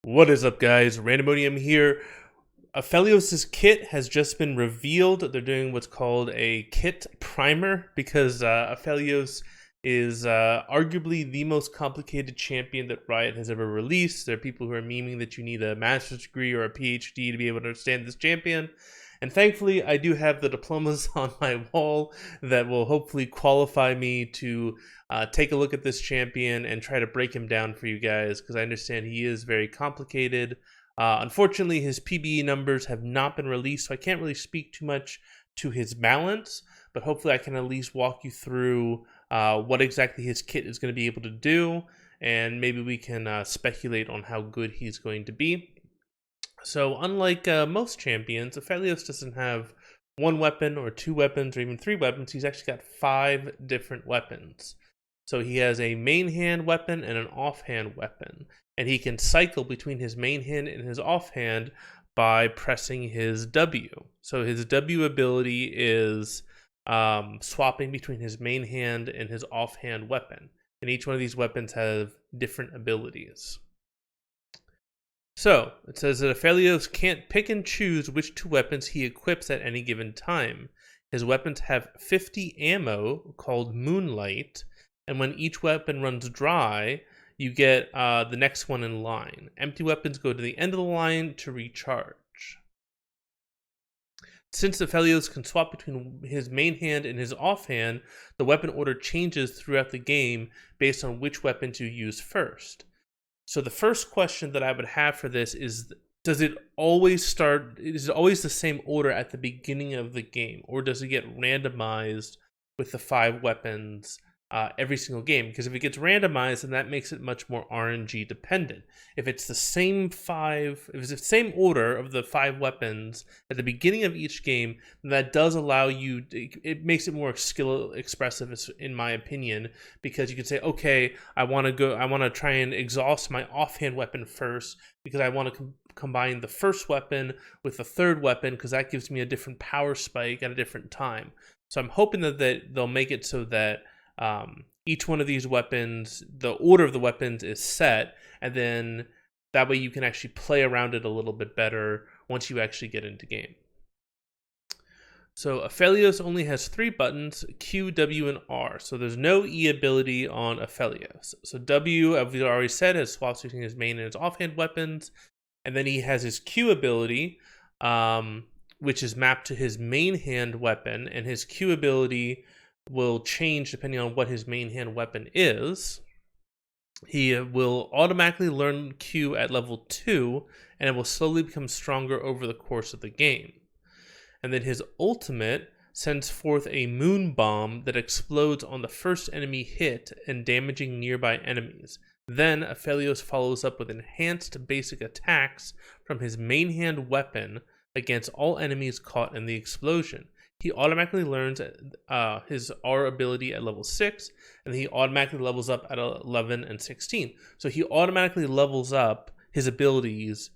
What is up, guys? Randomonium here. Aphelios' kit has just been revealed. They're doing what's called a kit primer because Aphelios is arguably the most complicated champion that Riot has ever released. There are people who are memeing that you need a master's degree or a PhD to be able to understand this champion. And thankfully, I do have the diplomas on my wall that will hopefully qualify me to take a look at this champion and try to break him down for you guys, because I understand he is very complicated. Unfortunately, his PBE numbers have not been released, so I can't really speak too much to his balance, but hopefully I can at least walk you through what exactly his kit is going to be able to do, and maybe we can speculate on how good he's going to be. So unlike most champions, Aphelios doesn't have one weapon or two weapons or even three weapons. He's actually got 5 different weapons. So he has a main hand weapon and an offhand weapon. And he can cycle between his main hand and his offhand by pressing his W. So his W ability is swapping between his main hand and his offhand weapon. And each one of these weapons have different abilities. So, it says that Aphelios can't pick and choose which 2 weapons he equips at any given time. His weapons have 50 ammo, called Moonlight, and when each weapon runs dry, you get the next one in line. Empty weapons go to the end of the line to recharge. Since Aphelios can swap between his main hand and his offhand, the weapon order changes throughout the game based on which weapon to use first. So the first question that I would have for this is, is it always the same order at the beginning of the game, or does it get randomized with the 5 weapons every single game? Because if it gets randomized, then that makes it much more RNG dependent. If it's the same order of the 5 weapons at the beginning of each game, then that does allow you, it makes it more skill expressive, in my opinion, because you can say, okay, I want to try and exhaust my offhand weapon first because I want to combine the first weapon with the third weapon because that gives me a different power spike at a different time. So I'm hoping that they'll make it so that each one of these weapons, the order of the weapons is set, and then that way you can actually play around it a little bit better once you actually get into game. So Aphelios only has 3 buttons, Q, W, and R. So there's no E ability on Aphelios. So W, as we already said, has swaps between his main and his offhand weapons. And then he has his Q ability, which is mapped to his main hand weapon, and his Q ability will change depending on what his main hand weapon is. He will automatically learn Q at level 2, and it will slowly become stronger over the course of the game. And then his ultimate sends forth a moon bomb that explodes on the first enemy hit and damaging nearby enemies. Then Aphelios follows up with enhanced basic attacks from his main hand weapon against all enemies caught in the explosion. He automatically learns his R ability at level 6, and he automatically levels up at 11 and 16. So he automatically levels up his abilities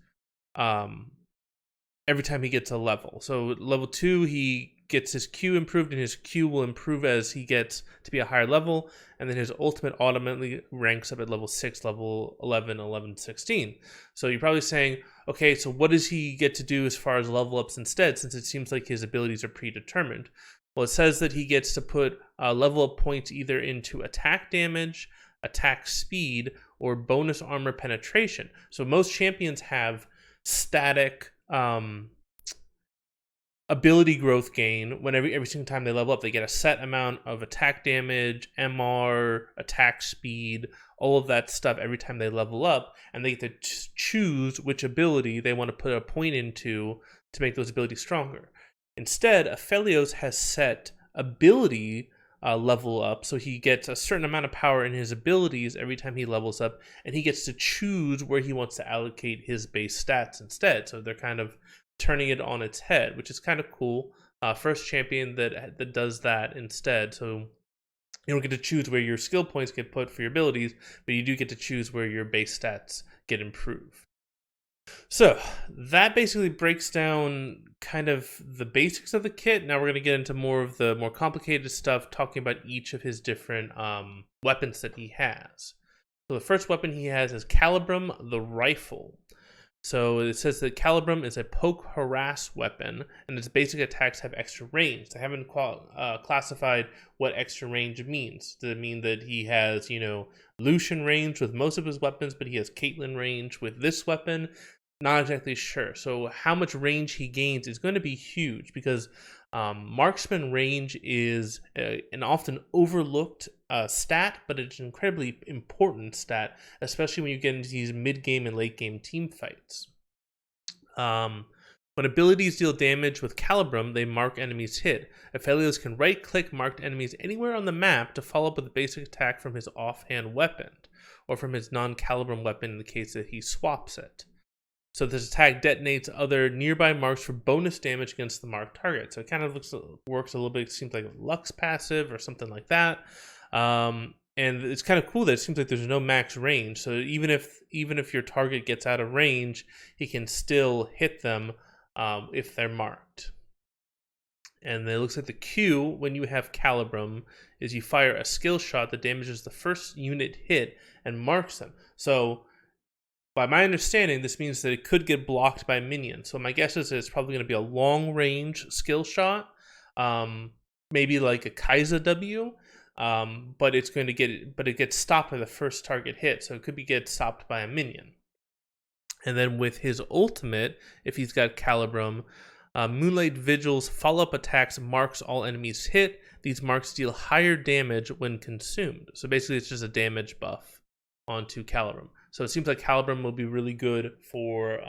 every time he gets a level. So level 2, he gets his Q improved, and his Q will improve as he gets to be a higher level, and then his ultimate automatically ranks up at level 6, level 11, 11, 16. So you're probably saying, okay, so what does he get to do as far as level ups instead, since it seems like his abilities are predetermined? Well, it says that he gets to put level up points either into attack damage, attack speed, or bonus armor penetration. So most champions have static ability growth gain when every single time they level up. They get a set amount of attack damage, MR, attack speed, all of that stuff every time they level up, and they get to choose which ability they want to put a point into to make those abilities stronger. Instead, Aphelios has set ability level up, so he gets a certain amount of power in his abilities every time he levels up, and he gets to choose where he wants to allocate his base stats instead. So they're kind of turning it on its head, which is kind of cool. First champion that does that instead. So you don't get to choose where your skill points get put for your abilities, but you do get to choose where your base stats get improved. So that basically breaks down kind of the basics of the kit. Now we're going to get into more of the more complicated stuff, talking about each of his different weapons that he has. So the first weapon he has is Calibrum, the rifle. So it says that Calibrum is a poke harass weapon, and its basic attacks have extra range. They haven't classified what extra range means. Does it mean that he has, Lucian range with most of his weapons, but he has Caitlyn range with this weapon? Not exactly sure. So how much range he gains is going to be huge, because marksman range is an often overlooked stat, but it's an incredibly important stat, especially when you get into these mid-game and late-game team fights. When abilities deal damage with Calibrum, they mark enemies hit. Aphelios can right-click marked enemies anywhere on the map to follow up with a basic attack from his offhand weapon, or from his non-Calibrum weapon in the case that he swaps it. So this attack detonates other nearby marks for bonus damage against the marked target. So it kind of works a little bit, it seems like a Lux passive or something like that. And it's kind of cool that it seems like there's no max range. So even if your target gets out of range, he can still hit them if they're marked. And then it looks like the Q, when you have Calibrum, is you fire a skill shot that damages the first unit hit and marks them. So by my understanding, this means that it could get blocked by minions. So my guess is that it's probably going to be a long-range skill shot, maybe like a Kaiser W, but it gets stopped by the first target hit, so it could get stopped by a minion. And then with his ultimate, if he's got Calibrum, Moonlight Vigil's follow-up attacks marks all enemies hit. These marks deal higher damage when consumed. So basically, it's just a damage buff onto Calibrum. So it seems like Calibrum will be really good for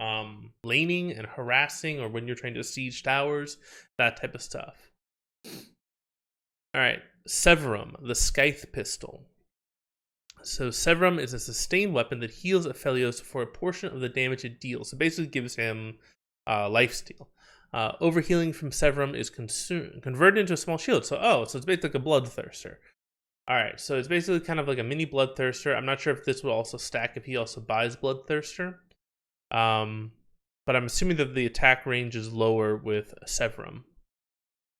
laning and harassing, or when you're trying to siege towers, that type of stuff. All right, Severum, the Scythe Pistol. So Severum is a sustained weapon that heals Aphelios for a portion of the damage it deals. So basically gives him lifesteal. Overhealing from Severum is converted into a small shield. So it's basically like a Bloodthirster. Alright, so it's basically kind of like a mini Bloodthirster. I'm not sure if this will also stack if he also buys Bloodthirster. But I'm assuming that the attack range is lower with Severum.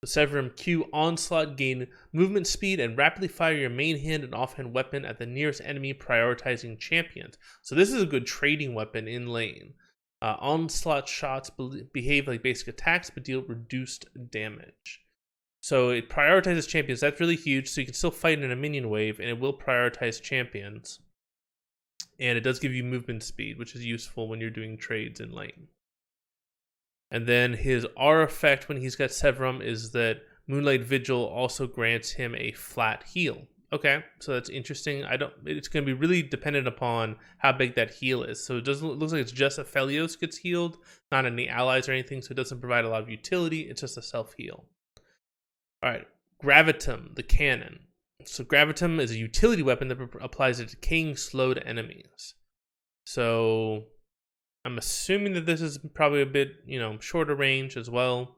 The Severum Q Onslaught gain movement speed and rapidly fire your main hand and offhand weapon at the nearest enemy, prioritizing champions. So this is a good trading weapon in lane. Onslaught shots behave like basic attacks but deal reduced damage. So it prioritizes champions. That's really huge. So you can still fight in a minion wave, and it will prioritize champions. And it does give you movement speed, which is useful when you're doing trades in lane. And then his R effect when he's got Severum is that Moonlight Vigil also grants him a flat heal. Okay, so that's interesting. It's going to be really dependent upon how big that heal is. So it looks like it's just Aphelios gets healed, not any allies or anything. So it doesn't provide a lot of utility. It's just a self heal. All right, Gravitum, the cannon. So Gravitum is a utility weapon that applies a decaying slow to enemies. So I'm assuming that this is probably a bit, shorter range as well.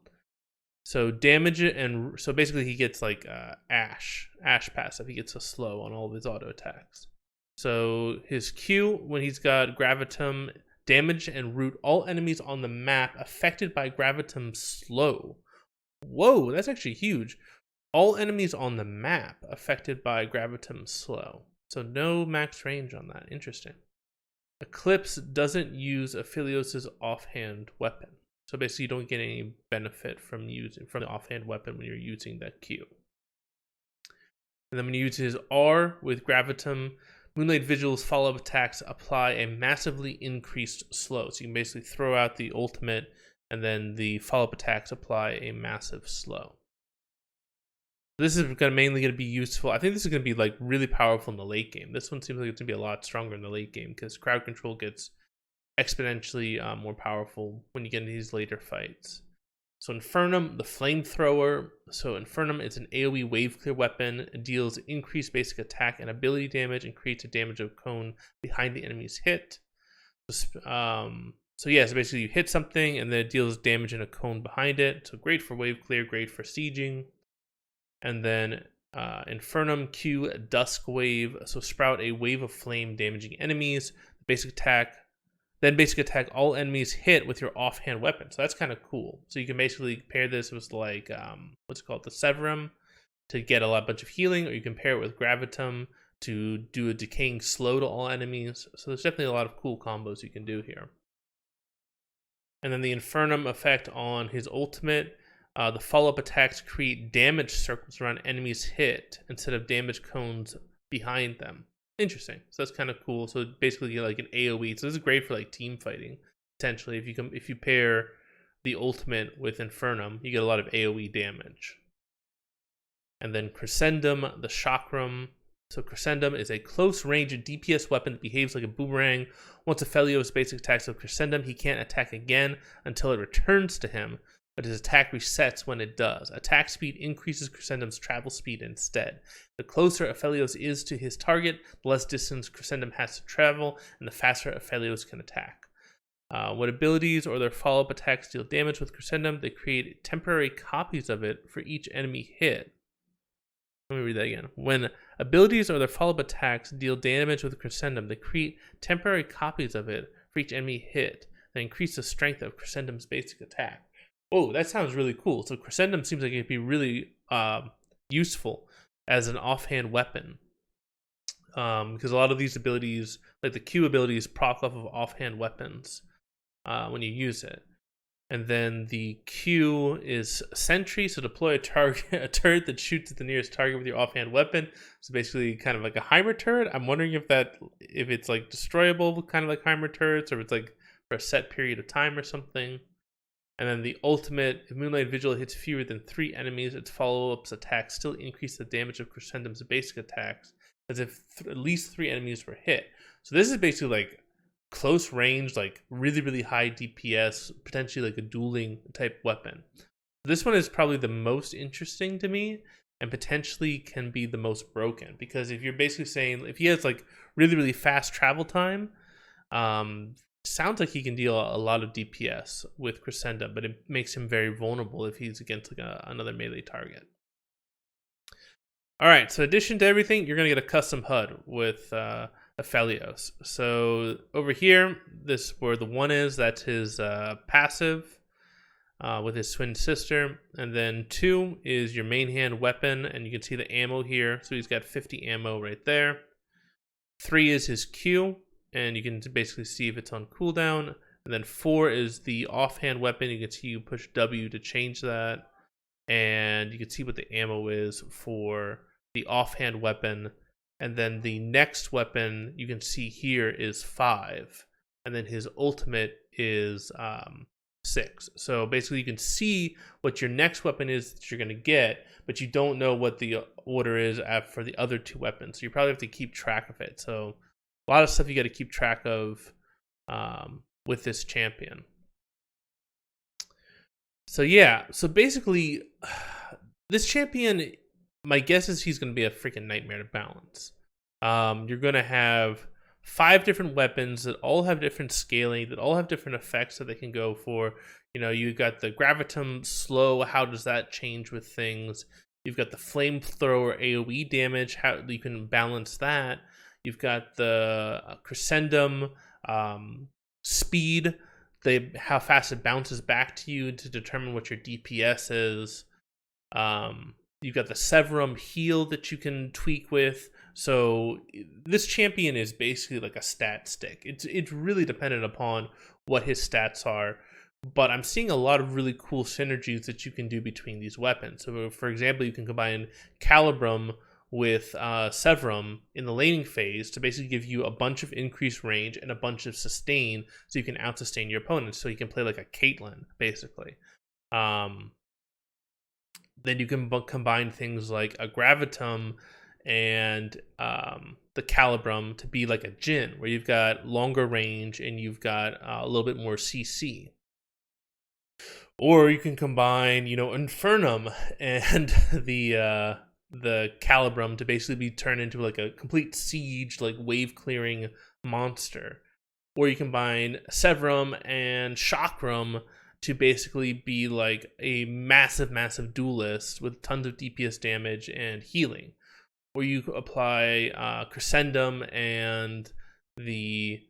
So damage it, and so basically he gets like Ash passive. He gets a slow on all of his auto attacks. So his Q, when he's got Gravitum, damage and root all enemies on the map affected by Gravitum slow. Whoa, that's actually huge. All enemies on the map affected by Gravitum slow. So no max range on that. Interesting. Eclipse doesn't use Aphelios' offhand weapon. So basically you don't get any benefit from the offhand weapon when you're using that Q. And then when you use his R with Gravitum, Moonlight Vigil's follow-up attacks apply a massively increased slow. So you can basically throw out the ultimate, and then the follow-up attacks apply a massive slow. This is mainly going to be useful. I think this is going to be like really powerful in the late game. This one seems like it's going to be a lot stronger in the late game because crowd control gets exponentially more powerful when you get into these later fights. So Infernum, the flamethrower. So Infernum is an AoE wave clear weapon. It deals increased basic attack and ability damage and creates a damage of cone behind the enemy's hit. So basically you hit something and then it deals damage in a cone behind it. So great for wave clear, great for sieging. And then Infernum Q Dusk Wave. So sprout a wave of flame damaging enemies. Basic attack all enemies hit with your offhand weapon. So that's kind of cool. So you can basically pair this with like the Severum to get a bunch of healing, or you can pair it with Gravitum to do a decaying slow to all enemies. So there's definitely a lot of cool combos you can do here. And then the Infernum effect on his ultimate. The follow-up attacks create damage circles around enemies hit instead of damage cones behind them. Interesting. So that's kind of cool. So basically, like an AOE. So this is great for like team fighting potentially. If you pair the ultimate with Infernum, you get a lot of AOE damage. And then Crescendum, the chakram. So Crescendum is a close-range DPS weapon that behaves like a boomerang. Once Aphelios basic attacks with Crescendum, he can't attack again until it returns to him, but his attack resets when it does. Attack speed increases Crescendum's travel speed instead. The closer Aphelios is to his target, the less distance Crescendum has to travel, and the faster Aphelios can attack. What abilities or their follow-up attacks deal damage with Crescendum? They create temporary copies of it for each enemy hit. Let me read that again. When abilities or their follow-up attacks deal damage with Crescendum, they create temporary copies of it for each enemy hit that increase the strength of Crescendum's basic attack. Oh, that sounds really cool. So Crescendum seems like it'd be really useful as an offhand weapon. Because a lot of these abilities, like the Q abilities, proc off of offhand weapons when you use it. And then the Q is Sentry, so deploy a turret that shoots at the nearest target with your offhand weapon. So basically kind of like a Heimer turret. I'm wondering if it's like destroyable, kind of like Heimer turrets, or if it's like for a set period of time or something. And then the ultimate, if Moonlight Vigil hits fewer than 3 enemies, its follow-ups attacks still increase the damage of Crescendum's basic attacks, as if at least 3 enemies were hit. So this is basically like close range, like really, really high DPS, potentially like a dueling type weapon. This one is probably the most interesting to me and potentially can be the most broken, because if you're basically saying, if he has like really, really fast travel time, sounds like he can deal a lot of DPS with Crescendum, but it makes him very vulnerable if he's against like another melee target. All right, so in addition to everything, you're going to get a custom HUD with Aphelios. So over here, this where the 1 is, that's his passive with his twin sister. And then 2 is your main hand weapon, and you can see the ammo here. So he's got 50 ammo right there. 3 is his Q, and you can basically see if it's on cooldown. And then 4 is the offhand weapon. You can see you push W to change that. And you can see what the ammo is for the offhand weapon. And then the next weapon you can see here is 5. And then his ultimate is 6. So basically you can see what your next weapon is that you're going to get, but you don't know what the order is for the other 2 weapons. So you probably have to keep track of it. So a lot of stuff you got to keep track of with this champion. So yeah, so basically this champion, my guess is he's going to be a freaking nightmare to balance. You're going to have 5 different weapons that all have different scaling, that all have different effects that they can go for. You know, you got the Gravitum slow. How does that change with things? You've got the flamethrower AoE damage. How you can balance that. You've got the Crescendum speed, how fast it bounces back to you to determine what your DPS is. You've got the Severum heal that you can tweak with. So this champion is basically like a stat stick. It's really dependent upon what his stats are. But I'm seeing a lot of really cool synergies that you can do between these weapons. So for example, you can combine Calibrum with Severum in the laning phase to basically give you a bunch of increased range and a bunch of sustain, so you can out-sustain your opponents, so you can play like a Caitlyn, basically. Then you can combine things like a Gravitum and the Calibrum to be like a Jhin, where you've got longer range and you've got a little bit more CC. Or you can combine, Infernum and the Calibrum to basically be turned into like a complete siege, like wave clearing monster. Or you combine Severum and Chakram to basically be like a massive duelist with tons of DPS damage and healing. Or you apply Crescendum and the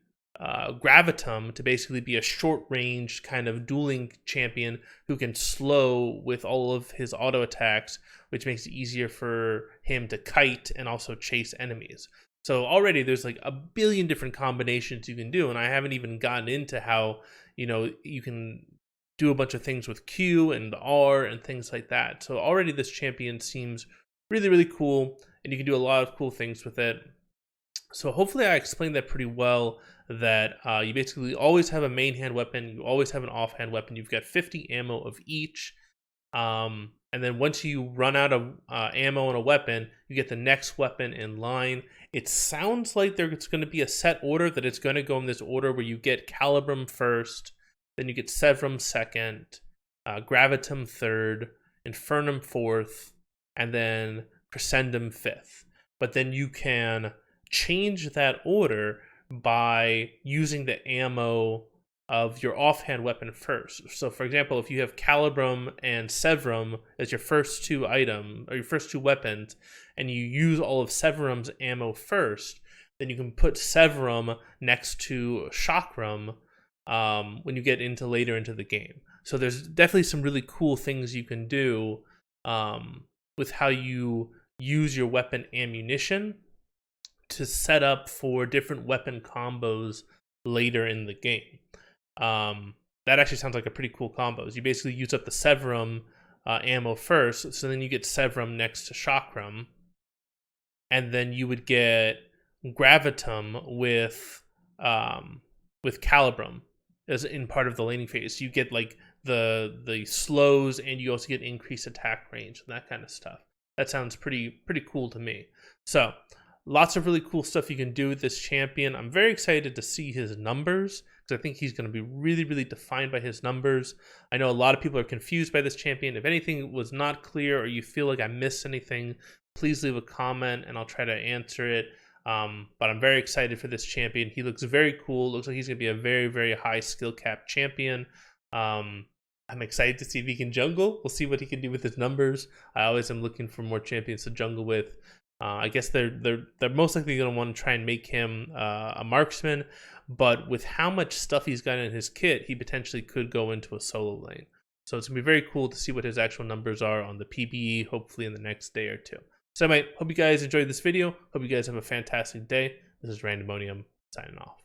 Gravitum to basically be a short range kind of dueling champion who can slow with all of his auto attacks, which makes it easier for him to kite and also chase enemies. So already there's like a billion different combinations you can do, and I haven't even gotten into how, you can do a bunch of things with Q and R and things like that. So already this champion seems really, really cool, and you can do a lot of cool things with it. So hopefully I explained that pretty well, that you basically always have a main hand weapon, you always have an offhand weapon, you've got 50 ammo of each. And then once you run out of ammo and a weapon, you get the next weapon in line. It sounds like there's going to be a set order, that it's going to go in this order where you get Calibrum first, then you get Severum second, Gravitum third, Infernum fourth, and then Crescendum fifth. But then you can change that order by using the ammo of your offhand weapon first. So for example, if you have Calibrum and Severum as your first two items, or your first two weapons, and you use all of Severum's ammo first, then you can put Severum next to chakram when you get into later into the game. So there's definitely some really cool things you can do with how you use your weapon ammunition to set up for different weapon combos later in the game. That actually sounds like a pretty cool combo. You basically use up the Severum ammo first, so then you get Severum next to chakram, and then you would get Gravitum with Calibrum as in part of the laning phase. You get like the slows, and you also get increased attack range and that kind of stuff. That sounds pretty cool to me. So lots of really cool stuff you can do with this champion. I'm very excited to see his numbers, because I think he's going to be really, really defined by his numbers. I know a lot of people are confused by this champion. If anything was not clear, or you feel like I missed anything, please leave a comment and I'll try to answer it. But I'm very excited for this champion. He looks very cool. Looks like he's going to be a very, very high skill cap champion. I'm excited to see if he can jungle. We'll see what he can do with his numbers. I always am looking for more champions to jungle with. I guess they're most likely going to want to try and make him a marksman, but with how much stuff he's got in his kit, he potentially could go into a solo lane. So it's going to be very cool to see what his actual numbers are on the PBE, hopefully in the next day or two. So anyway, hope you guys enjoyed this video. Hope you guys have a fantastic day. This is Randomonium signing off.